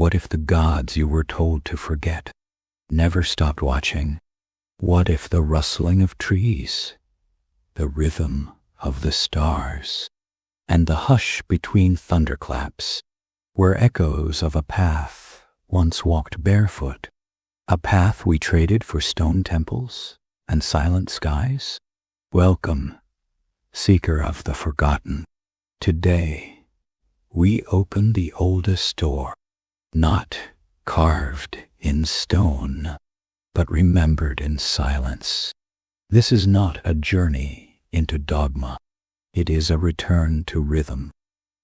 What if the gods you were told to forget never stopped watching? What if the rustling of trees, the rhythm of the stars, and the hush between thunderclaps were echoes of a path once walked barefoot, a path we traded for stone temples and silent skies? Welcome, seeker of the forgotten. Today, we open the oldest door, not carved in stone, but remembered in silence. This is not a journey into dogma. It is a return to rhythm,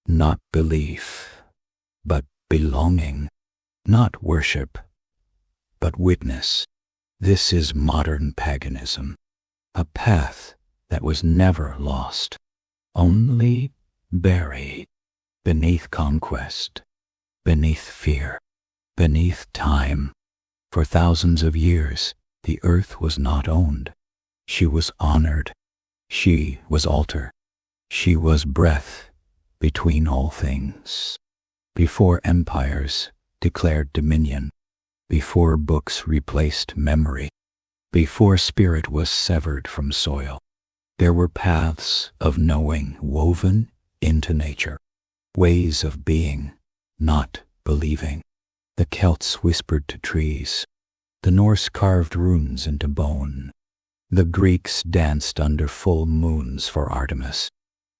not belief, but belonging, not worship, but witness. This is modern paganism, a path that was never lost, only buried beneath conquest, beneath fear, beneath time. For thousands of years, the earth was not owned. She was honored. She was altar. She was breath between all things. Before empires declared dominion, before books replaced memory, before spirit was severed from soil, there were paths of knowing woven into nature, ways of being, not believing. The Celts whispered to trees. The Norse carved runes into bone. The Greeks danced under full moons for Artemis.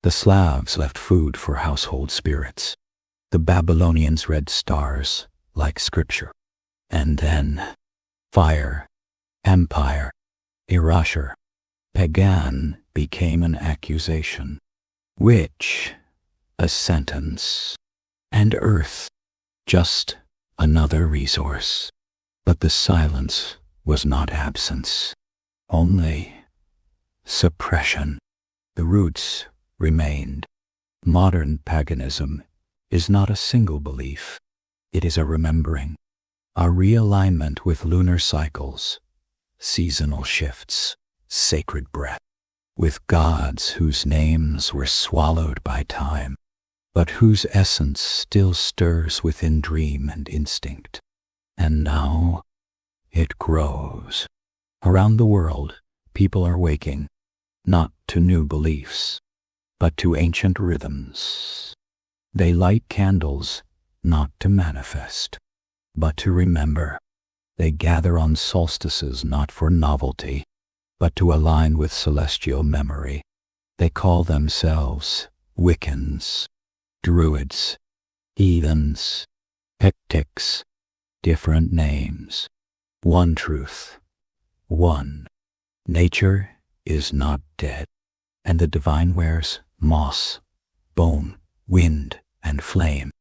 The Slavs left food for household spirits. The Babylonians read stars like scripture. And then, fire, empire, erasure, pagan became an accusation. Witch, a sentence. And earth, just another resource. But the silence was not absence, only suppression. The roots remained. Modern paganism is not a single belief. It is a remembering, a realignment with lunar cycles, seasonal shifts, sacred breath, with gods whose names were swallowed by time, but whose essence still stirs within dream and instinct. And now it grows. Around the world, people are waking, not to new beliefs, but to ancient rhythms. They light candles, not to manifest, but to remember. They gather on solstices not for novelty, but to align with celestial memory. They call themselves Wiccans, druids, heathens, hectics, different names. One truth, one. Nature is not dead, and the divine wears moss, bone, wind, and flame.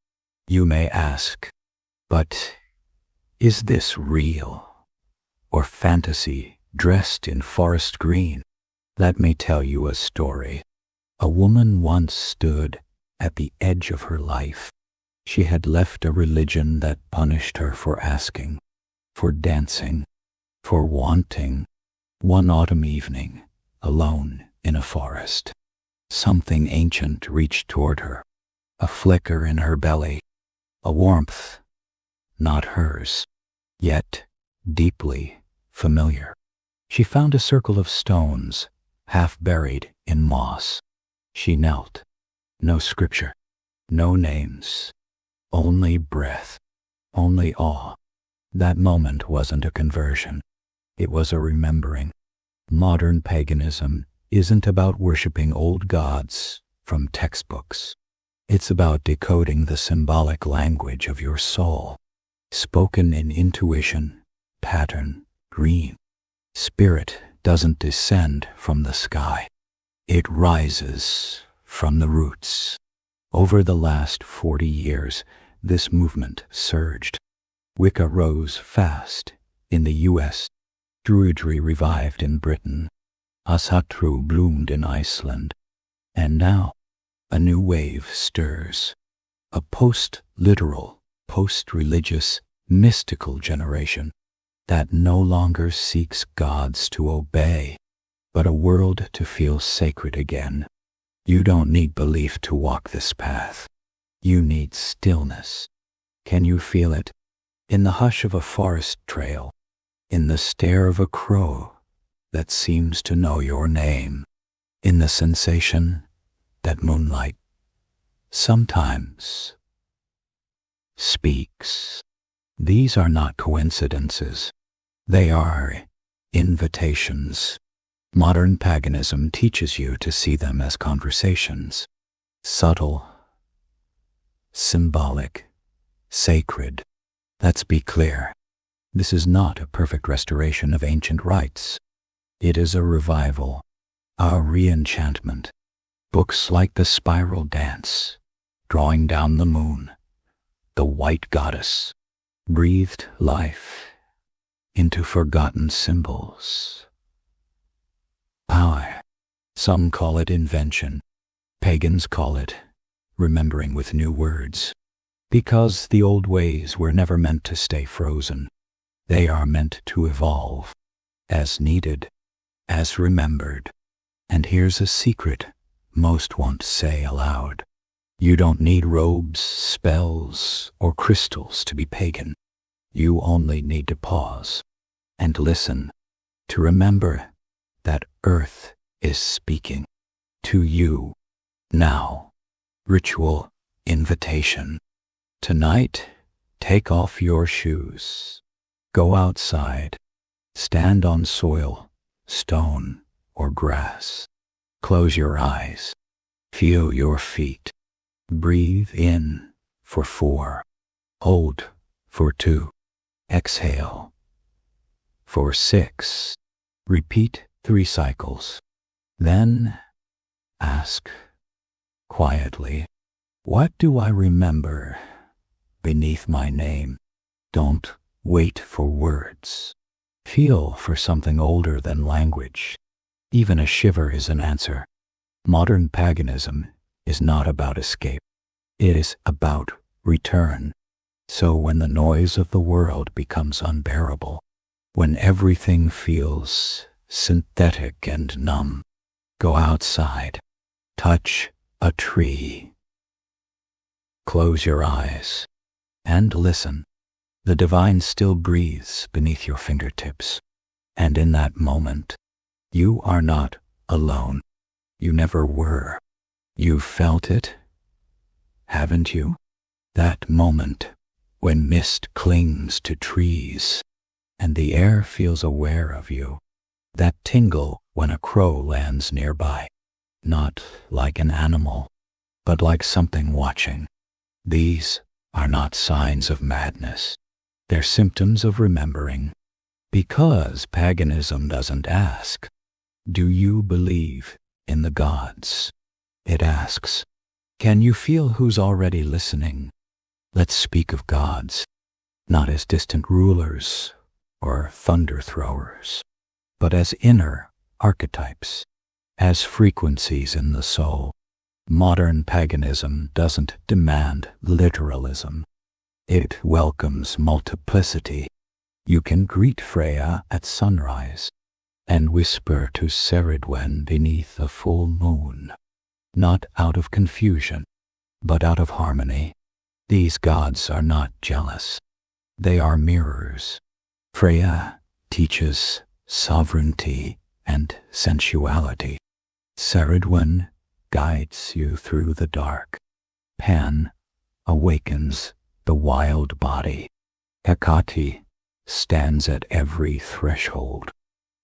You may ask, but is this real, or fantasy dressed in forest green? Let me tell you a story. A woman once stood at the edge of her life. She had left a religion that punished her for asking, for dancing, for wanting. One autumn evening, alone in a forest, something ancient reached toward her, a flicker in her belly, a warmth, not hers, yet deeply familiar. She found a circle of stones, half buried in moss. She knelt. No scripture, no names, only breath, only awe. That moment wasn't a conversion. It was a remembering. Modern paganism isn't about worshiping old gods from textbooks. It's about decoding the symbolic language of your soul, spoken in intuition, pattern, dream. Spirit doesn't descend from the sky. It rises from the roots. Over the last 40 years, this movement surged. Wicca rose fast in the U.S. Druidry revived in Britain. Ancestral bloomed in Iceland. And now, a new wave stirs. A post-literal, post-religious, mystical generation that no longer seeks gods to obey, but a world to feel sacred again. You don't need belief to walk this path. You need stillness. Can you feel it? In the hush of a forest trail, in the stare of a crow that seems to know your name, in the sensation that moonlight sometimes speaks. These are not coincidences. They are invitations. Modern paganism teaches you to see them as conversations. Subtle, symbolic, sacred. Let's be clear. This is not a perfect restoration of ancient rites. It is a revival, a re-enchantment. Books like The Spiral Dance, Drawing Down the Moon, The White Goddess, breathed life into forgotten symbols. Power. Some call it invention. Pagans call it remembering with new words. Because the old ways were never meant to stay frozen. They are meant to evolve, as needed, as remembered. And here's a secret most won't say aloud. You don't need robes, spells, or crystals to be pagan. You only need to pause and listen, to remember that Earth is speaking to you now. Ritual invitation. Tonight, take off your shoes. Go outside. Stand on soil, stone, or grass. Close your eyes. Feel your feet. Breathe in for 4. Hold for 2. Exhale for 6. Repeat 3 cycles. Then ask quietly, what do I remember beneath my name? Don't wait for words. Feel for something older than language. Even a shiver is an answer. Modern paganism is not about escape. It is about return. So when the noise of the world becomes unbearable, when everything feels synthetic and numb, go outside. Touch a tree. Close your eyes and listen. The divine still breathes beneath your fingertips. And in that moment, you are not alone. You never were. You've felt it, haven't you? That moment when mist clings to trees and the air feels aware of you. That tingle when a crow lands nearby. Not like an animal, but like something watching. These are not signs of madness. They're symptoms of remembering. Because paganism doesn't ask, do you believe in the gods? It asks, can you feel who's already listening? Let's speak of gods, not as distant rulers or thunder throwers, but as inner archetypes, as frequencies in the soul. Modern paganism doesn't demand literalism. It welcomes multiplicity. You can greet Freya at sunrise and whisper to Ceridwen beneath a full moon, not out of confusion, but out of harmony. These gods are not jealous. They are mirrors. Freya teaches sovereignty and sensuality. Ceridwen guides you through the dark. Pan awakens the wild body. Hecate stands at every threshold.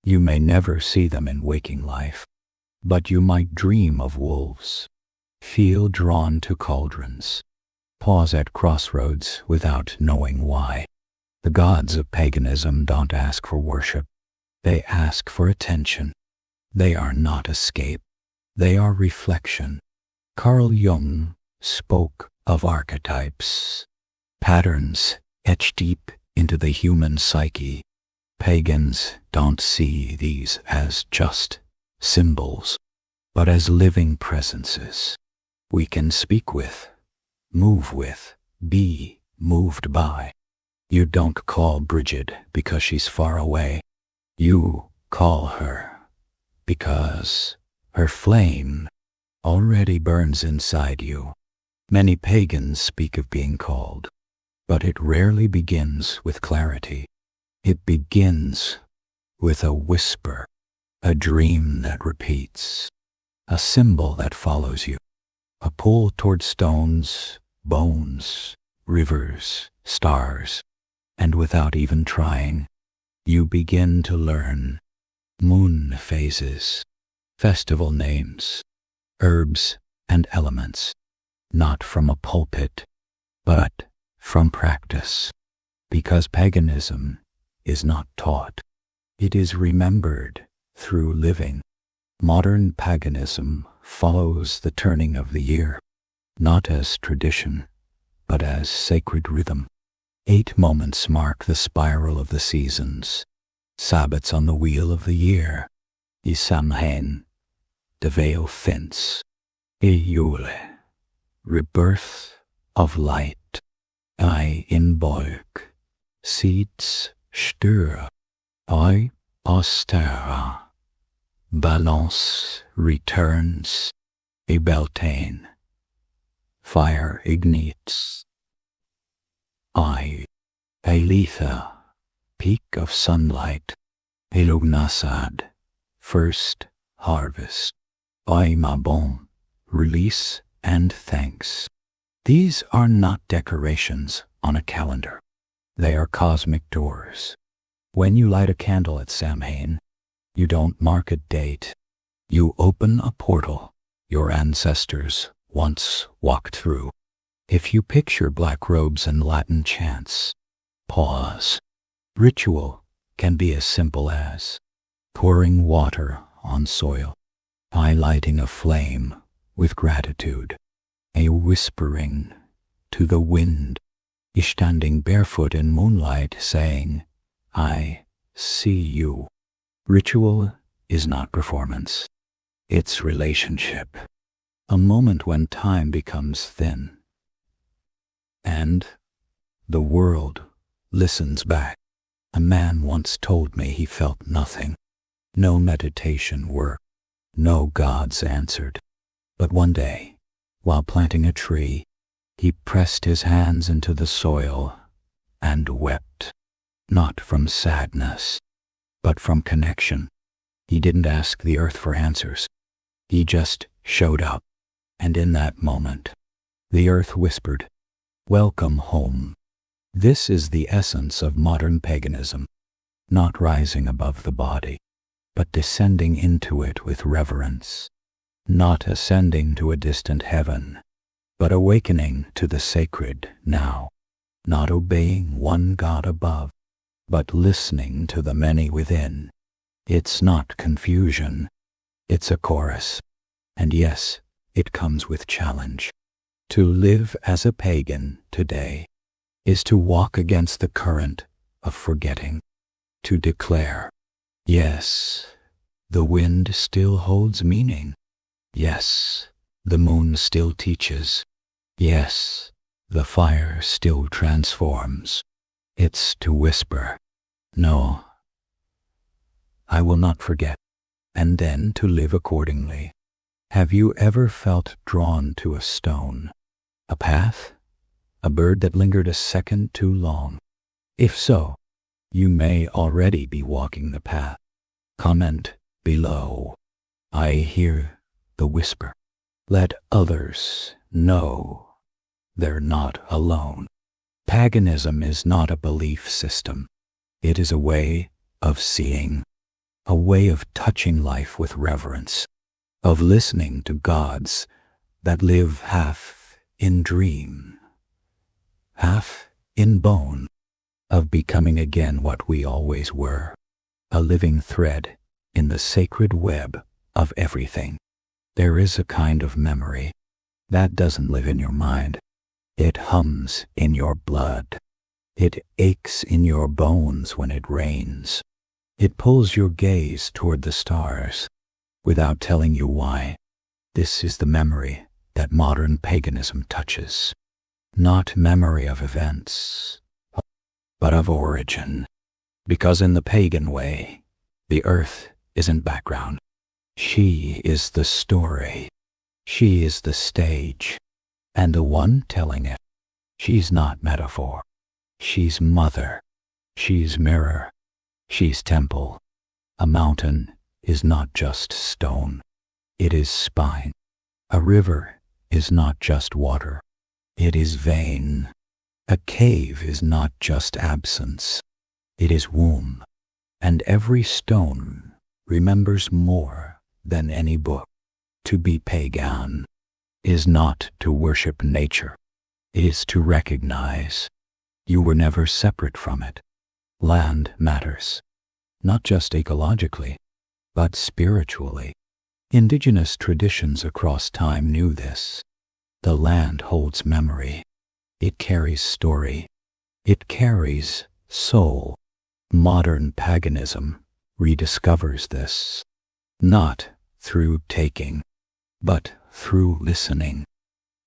You may never see them in waking life, but you might dream of wolves, feel drawn to cauldrons, pause at crossroads without knowing why. The gods of paganism don't ask for worship. They ask for attention. They are not escape. They are reflection. Carl Jung spoke of archetypes, patterns etched deep into the human psyche. Pagans don't see these as just symbols, but as living presences we can speak with, move with, be moved by. You don't call Bridget because she's far away. You call her because her flame already burns inside you. Many pagans speak of being called, but it rarely begins with clarity. It begins with a whisper, a dream that repeats, a symbol that follows you, a pull toward stones, bones, rivers, stars, and without even trying, you begin to learn moon phases, festival names, herbs and elements, not from a pulpit, but from practice, because paganism is not taught. It is remembered through living. Modern paganism follows the turning of the year, not as tradition, but as sacred rhythm. 8 moments mark the spiral of the seasons, Sabbats on the wheel of the year, I Samhain, de Veo Fence, I Jule, rebirth of light, I Inbolg, Seeds stir, I Austera, Balance returns, I Beltane, fire ignites, I Aletha, peak of sunlight, Elugnasad, first harvest, I Mabon, release and thanks. These are not decorations on a calendar. They are cosmic doors. When you light a candle at Samhain, you don't mark a date. You open a portal your ancestors once walked through. If you picture black robes and Latin chants, pause. Ritual can be as simple as pouring water on soil, highlighting a flame with gratitude, a whispering to the wind, standing barefoot in moonlight saying, I see you. Ritual is not performance. It's relationship. A moment when time becomes thin. And the world listens back. A man once told me he felt nothing. No meditation worked. No gods answered. But one day, while planting a tree, he pressed his hands into the soil and wept. Not from sadness, but from connection. He didn't ask the earth for answers. He just showed up. And in that moment, the earth whispered, welcome home. This is the essence of modern paganism, not rising above the body, but descending into it with reverence, not ascending to a distant heaven, but awakening to the sacred now, not obeying one God above, but listening to the many within. It's not confusion, it's a chorus. And yes, it comes with challenge. To live as a pagan today is to walk against the current of forgetting, to declare, yes, the wind still holds meaning. Yes, the moon still teaches. Yes, the fire still transforms. It's to whisper, no, I will not forget, and then to live accordingly. Have you ever felt drawn to a stone, a path, a bird that lingered a second too long? If so, you may already be walking the path. Comment below. I hear the whisper. Let others know they're not alone. Paganism is not a belief system. It is a way of seeing, a way of touching life with reverence, of listening to gods that live half in dream, half in bone, of becoming again what we always were, a living thread in the sacred web of everything. There is a kind of memory that doesn't live in your mind. It hums in your blood. It aches in your bones when it rains. It pulls your gaze toward the stars without telling you why. This is the memory that modern paganism touches. Not memory of events, but of origin. Because in the pagan way, the earth isn't background. She is the story. She is the stage. And the one telling it. She's not metaphor. She's mother. She's mirror. She's temple. A mountain is not just stone. It is spine. A river is not just water. It is vein. A cave is not just absence. It is womb. And every stone remembers more than any book. To be pagan is not to worship nature. It is to recognize you were never separate from it. Land matters, not just ecologically, but spiritually. Indigenous traditions across time knew this. The land holds memory. It carries story. It carries soul. Modern paganism rediscovers this, not through taking, but through listening.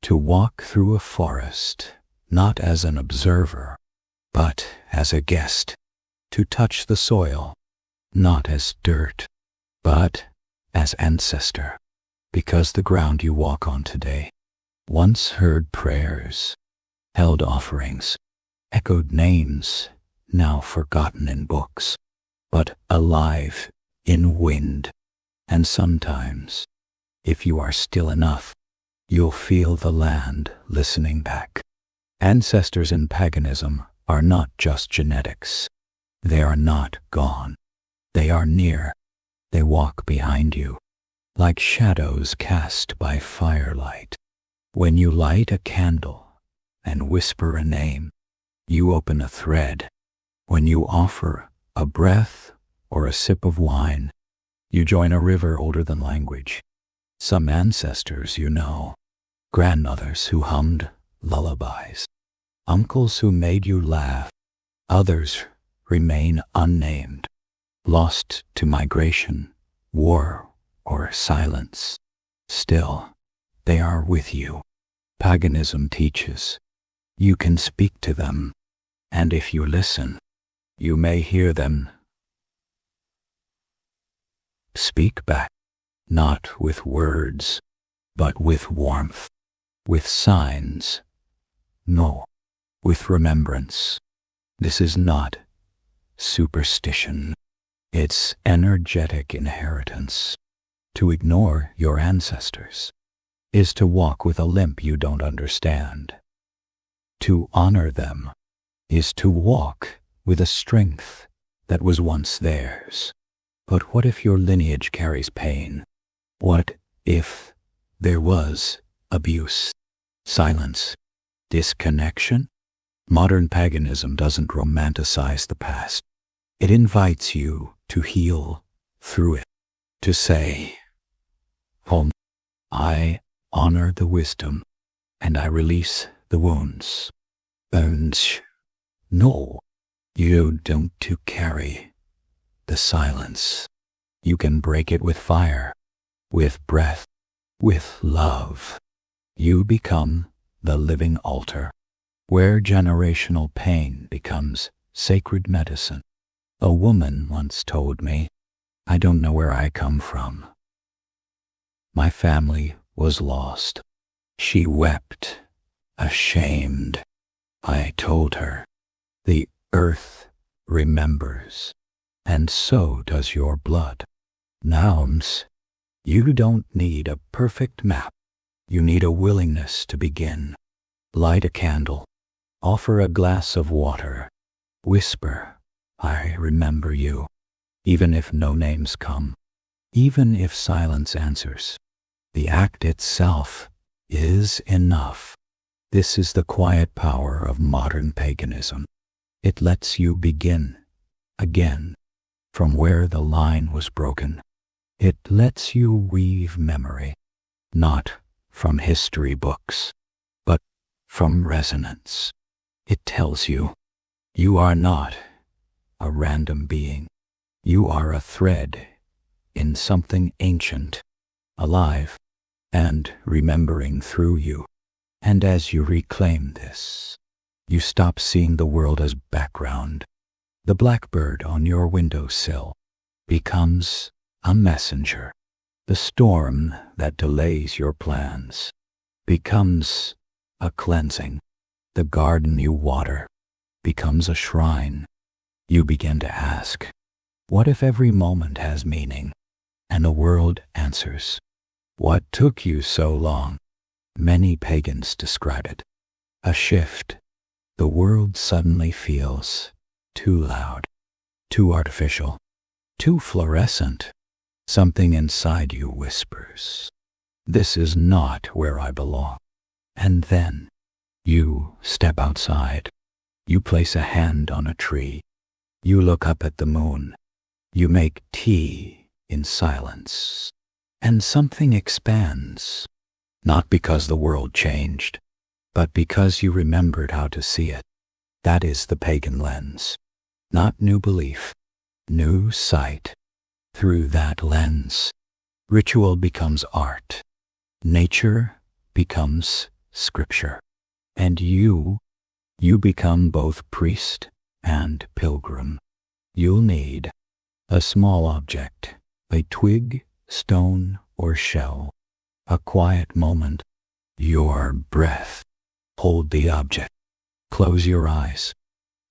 To walk through a forest, not as an observer, but as a guest. To touch the soil, not as dirt, but as ancestor. Because the ground you walk on today once heard prayers, held offerings, echoed names now forgotten in books, but alive in wind. And sometimes, if you are still enough, you'll feel the land listening back. Ancestors in paganism are not just genetics. They are not gone. They are near. They walk behind you, like shadows cast by firelight. When you light a candle and whisper a name, you open a thread. When you offer a breath or a sip of wine, you join a river older than language. Some ancestors you know, grandmothers who hummed lullabies, uncles who made you laugh. Others remain unnamed, lost to migration, war, or silence. Still, they are with you. Paganism teaches you can speak to them, and if you listen, you may hear them speak back, not with words, but with warmth, with signs, no, with remembrance. This is not superstition. It's energetic inheritance. To ignore your ancestors is to walk with a limp you don't understand. To honor them is to walk with a strength that was once theirs. But what if your lineage carries pain? What if there was abuse, silence, disconnection? Modern paganism doesn't romanticize the past. It invites you to heal through it, to say, "Home, I honor the wisdom, and I release the wounds." Bones, no, you don't to carry the silence. You can break it with fire, with breath, with love. You become the living altar, where generational pain becomes sacred medicine. A woman once told me, "I don't know where I come from. My family was lost." She wept, ashamed. I told her, "The earth remembers, and so does your blood." Nouns, you don't need a perfect map. You need a willingness to begin. Light a candle. Offer a glass of water. Whisper, "I remember you," even if no names come, even if silence answers. The act itself is enough. This is the quiet power of modern paganism. It lets you begin again from where the line was broken. It lets you weave memory, not from history books, but from resonance. It tells you, you are not a random being. You are a thread in something ancient, alive, and remembering through you. And as you reclaim this, you stop seeing the world as background. The blackbird on your windowsill becomes a messenger. The storm that delays your plans becomes a cleansing. The garden you water becomes a shrine. You begin to ask, what if every moment has meaning? And the world answers, what took you so long? Many pagans describe it. A shift. The world suddenly feels too loud, too artificial, too fluorescent. Something inside you whispers, this is not where I belong. And then you step outside. You place a hand on a tree. You look up at the moon. You make tea in silence. And something expands, not because the world changed, but because you remembered how to see it. That is the pagan lens. Not new belief, new sight. Through that lens, ritual becomes art. Nature becomes scripture. And you become both priest and pilgrim. You'll need a small object, a twig, stone, or shell, a quiet moment, your breath. Hold the object. Close your eyes.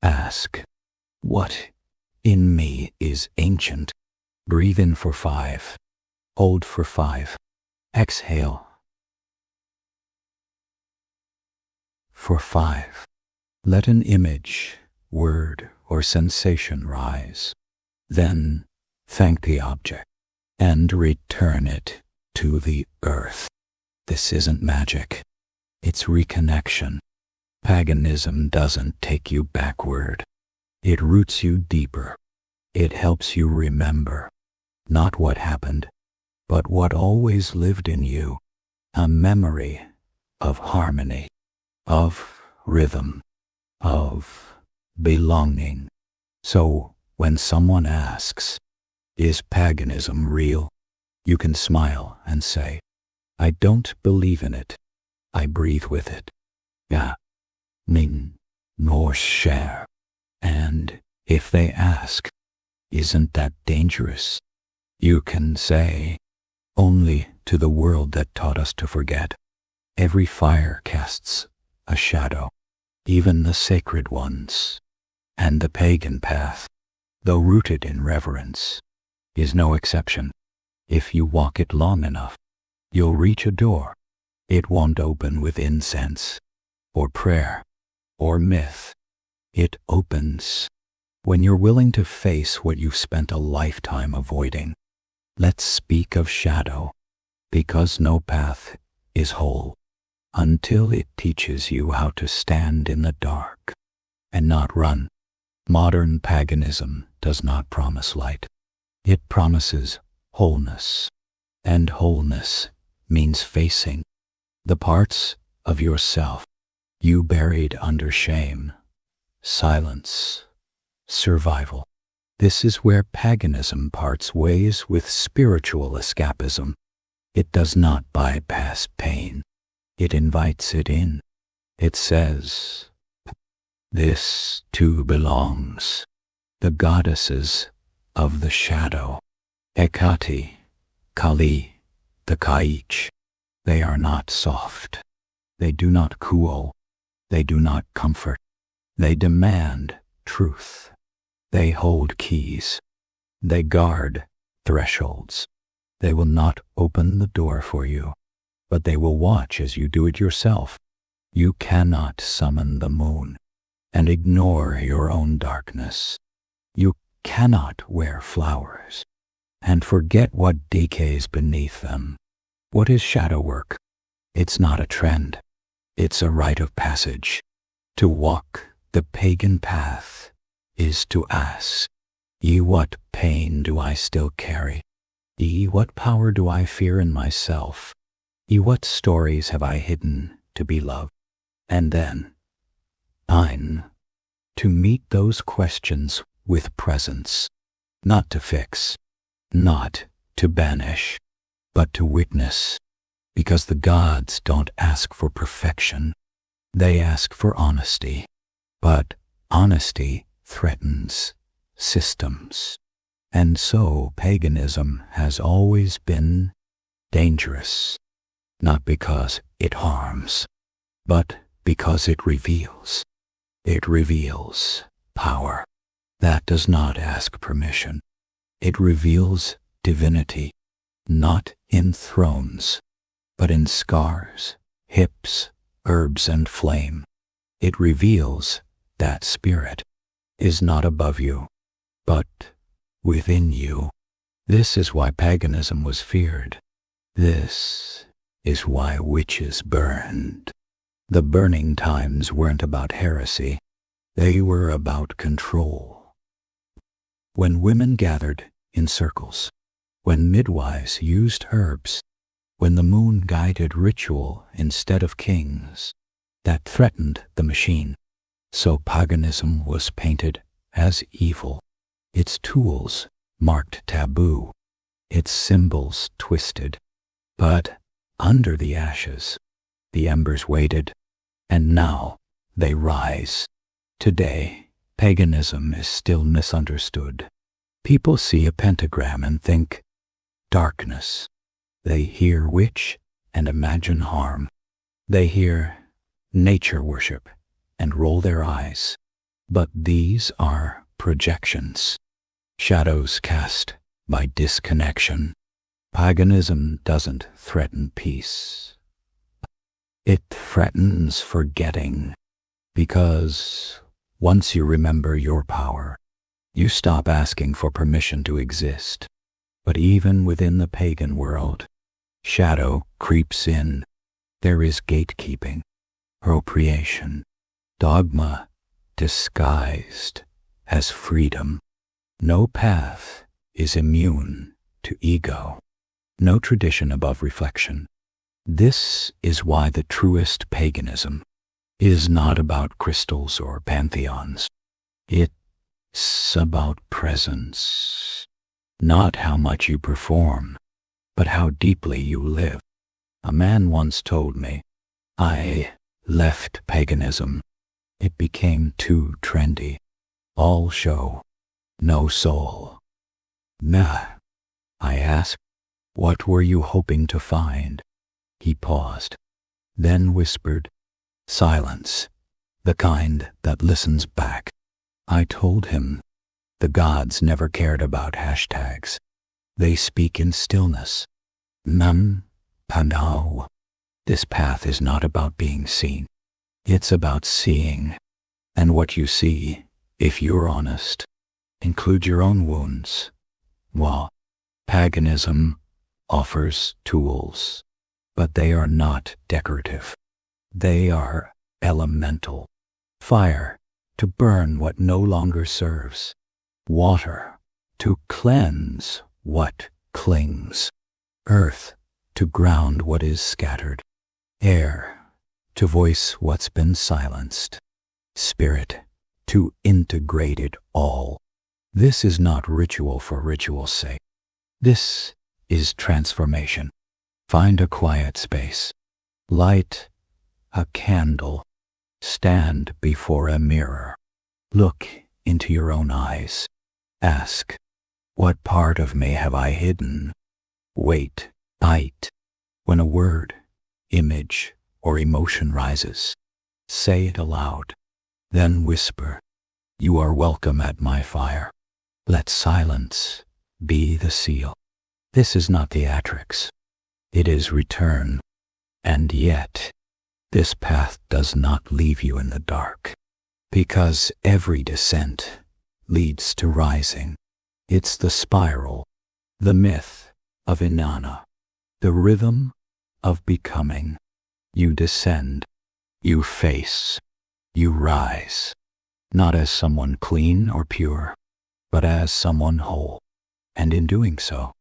Ask, what in me is ancient? Breathe in for 5. Hold for 5. Exhale for 5. Let an image, word, or sensation rise. Then thank the object and return it to the earth. This isn't magic. It's reconnection. Paganism doesn't take you backward. It roots you deeper. It helps you remember, not what happened, but what always lived in you. A memory of harmony, of rhythm, of belonging. So when someone asks, is paganism real? You can smile and say, I don't believe in it. I breathe with it. Ja, ning, Norse share. And if they ask, isn't that dangerous? You can say, only to the world that taught us to forget. Every fire casts a shadow, even the sacred ones. And the pagan path, though rooted in reverence, is no exception. If you walk it long enough, you'll reach a door. It won't open with incense, or prayer, or myth. It opens when you're willing to face what you've spent a lifetime avoiding. Let's speak of shadow, because no path is whole until it teaches you how to stand in the dark and not run. Modern paganism does not promise light. It promises wholeness, and wholeness means facing the parts of yourself you buried under shame, silence, survival. This is where paganism parts ways with spiritual escapism. It does not bypass pain. It invites it in. It says, this too belongs. The goddesses of the shadow, Hecate, Kali, the Kaich, they are not soft. They do not cool. They do not comfort. They demand truth. They hold keys. They guard thresholds. They will not open the door for you, but they will watch as you do it yourself. You cannot summon the moon and ignore your own darkness. You cannot wear flowers and forget what decays beneath them. What is shadow work? It's not a trend. It's a rite of passage. To walk the pagan path is to ask, what pain do I still carry? What power do I fear in myself? What stories have I hidden to be loved? And then, to meet those questions with presence, not to fix, not to banish, but to witness, because the gods don't ask for perfection. They ask for honesty, but honesty threatens systems. And so paganism has always been dangerous, not because it harms, but because it reveals. It reveals power. That does not ask permission. It reveals divinity, not in thrones, but in scars, hips, herbs, and flame. It reveals that spirit is not above you, but within you. This is why paganism was feared. This is why witches burned. The burning times weren't about heresy. They were about control. When women gathered in circles, when midwives used herbs, when the moon guided ritual instead of kings, that threatened the machine. So paganism was painted as evil, its tools marked taboo, its symbols twisted. But under the ashes, the embers waited, and now they rise. Today, paganism is still misunderstood. People see a pentagram and think darkness. They hear witch and imagine harm. They hear nature worship and roll their eyes. But these are projections, shadows cast by disconnection. Paganism doesn't threaten peace. It threatens forgetting, because once you remember your power, you stop asking for permission to exist. But even within the pagan world, shadow creeps in. There is gatekeeping, appropriation, dogma disguised as freedom. No path is immune to ego. No tradition above reflection. This is why the truest paganism is not about crystals or pantheons. It's about presence. Not how much you perform, but how deeply you live. A man once told me, I left paganism. It became too trendy. All show, no soul. Nah. I asked, what were you hoping to find? He paused, then whispered, silence, the kind that listens back. I told him, the gods never cared about hashtags. They speak in stillness. None, panao. This path is not about being seen. It's about seeing. And what you see, if you're honest, include your own wounds. Well, paganism offers tools, but they are not decorative. They are elemental. Fire, to burn what no longer serves. Water, to cleanse what clings. Earth, to ground what is scattered. Air, to voice what's been silenced. Spirit, to integrate it all. This is not ritual for ritual's sake. This is transformation. Find a quiet space. Light a candle. Stand before a mirror. Look into your own eyes. Ask, what part of me have I hidden? Wait, bite. When a word, image, or emotion rises, say it aloud. Then whisper, you are welcome at my fire. Let silence be the seal. This is not theatrics. It is return. And yet, this path does not leave you in the dark, because every descent leads to rising. It's the spiral, the myth of Inanna, the rhythm of becoming. You descend, you face, you rise, not as someone clean or pure, but as someone whole. And in doing so,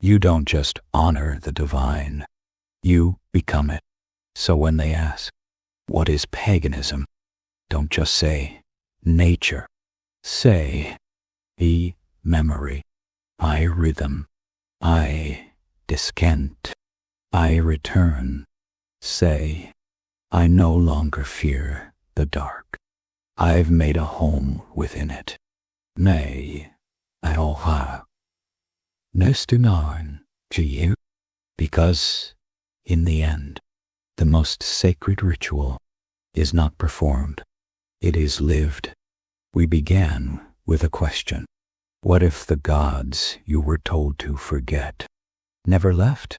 you don't just honor the divine, you become it. So when they ask, what is paganism? Don't just say, nature. Say, I memory, I rhythm, I descent, I return. Say, I no longer fear the dark. I've made a home within it. Nay, I'll have. Nestunarn to you, because in the end, the most sacred ritual is not performed, it is lived. We began with a question. What if the gods you were told to forget never left?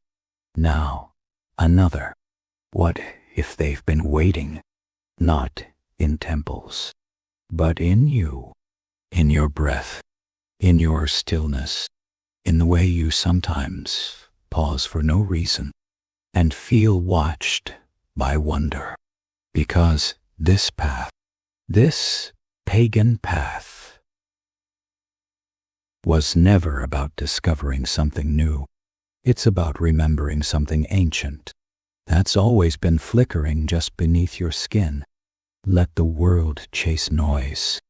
Now, another. What if they've been waiting, not in temples, but in you, in your breath, in your stillness, in the way you sometimes pause for no reason and feel watched by wonder? Because this path, this pagan path, was never about discovering something new. It's about remembering something ancient that's always been flickering just beneath your skin. Let the world chase noise,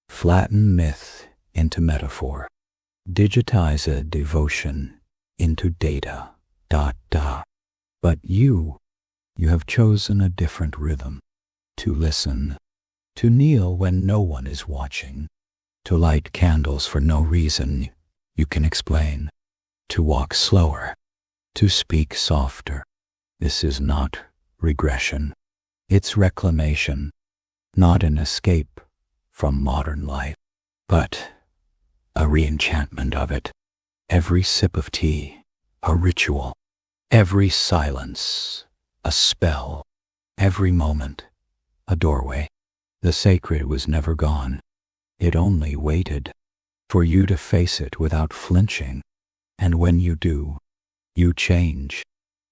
flatten myth into metaphor, digitize a devotion into data, ... But you have chosen a different rhythm. To listen, to kneel when no one is watching, to light candles for no reason you can explain, to walk slower, to speak softer. This is not regression. It's reclamation, not an escape from modern life, but a re-enchantment of it. Every sip of tea, a ritual. Every silence, a spell. Every moment, a doorway. The sacred was never gone. It only waited for you to face it without flinching. And when you do, you change.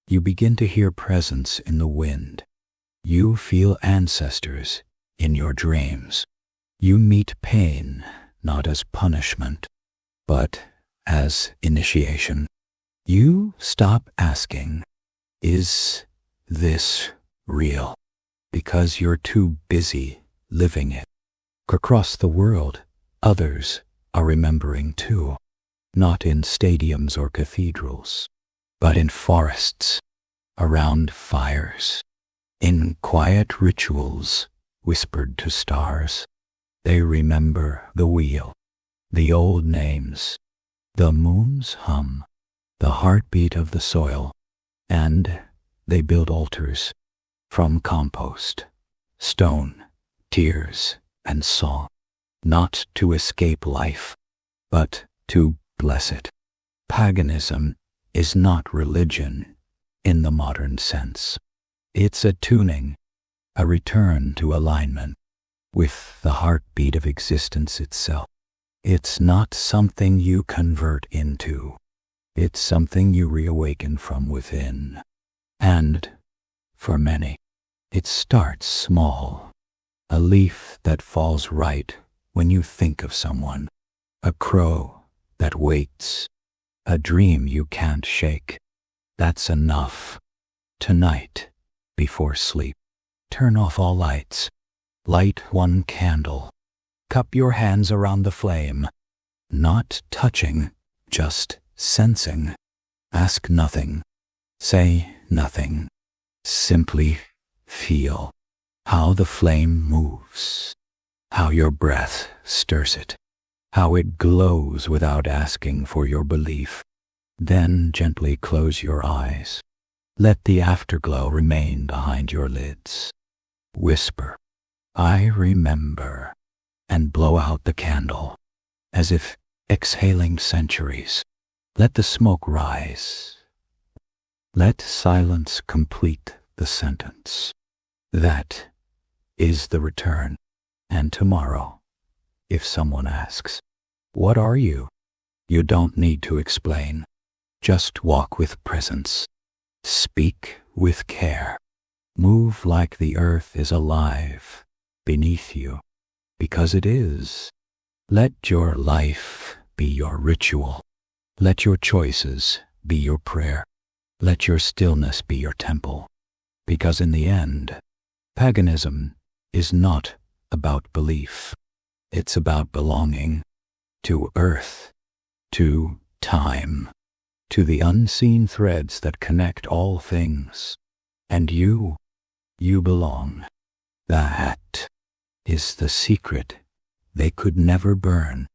You begin to hear presence in the wind. You feel ancestors in your dreams. You meet pain not as punishment, but as initiation. You stop asking, is this real? Because you're too busy living it. Across the world, others are remembering too, not in stadiums or cathedrals, but in forests, around fires, in quiet rituals whispered to stars. They remember the wheel, the old names, the moon's hum, the heartbeat of the soil, and they build altars from compost, stone, tears, and song, not to escape life, but to bless it. Paganism is not religion in the modern sense. It's a tuning, a return to alignment with the heartbeat of existence itself. It's not something you convert into. It's something you reawaken from within. And, for many, it starts small. A leaf that falls right when you think of someone. A crow that waits. A dream you can't shake. That's enough. Tonight, before sleep, turn off all lights. Light one candle. Cup your hands around the flame. Not touching, just sensing. Ask nothing. Say nothing. Simply feel how the flame moves, how your breath stirs it, how it glows without asking for your belief. Then gently close your eyes. Let the afterglow remain behind your lids. Whisper, I remember, and blow out the candle, as if exhaling centuries. Let the smoke rise. Let silence complete the sentence. That is the return. And tomorrow, if someone asks, what are you? You don't need to explain. Just walk with presence. Speak with care. Move like the earth is alive beneath you, because it is. Let your life be your ritual. Let your choices be your prayer. Let your stillness be your temple. Because in the end, paganism is not about belief. It's about belonging to earth, to time, to the unseen threads that connect all things. And you belong. That is the secret they could never burn.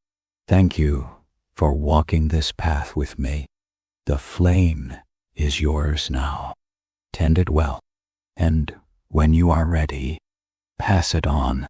Thank you for walking this path with me. The flame is yours now. Tend it well, and when you are ready, pass it on.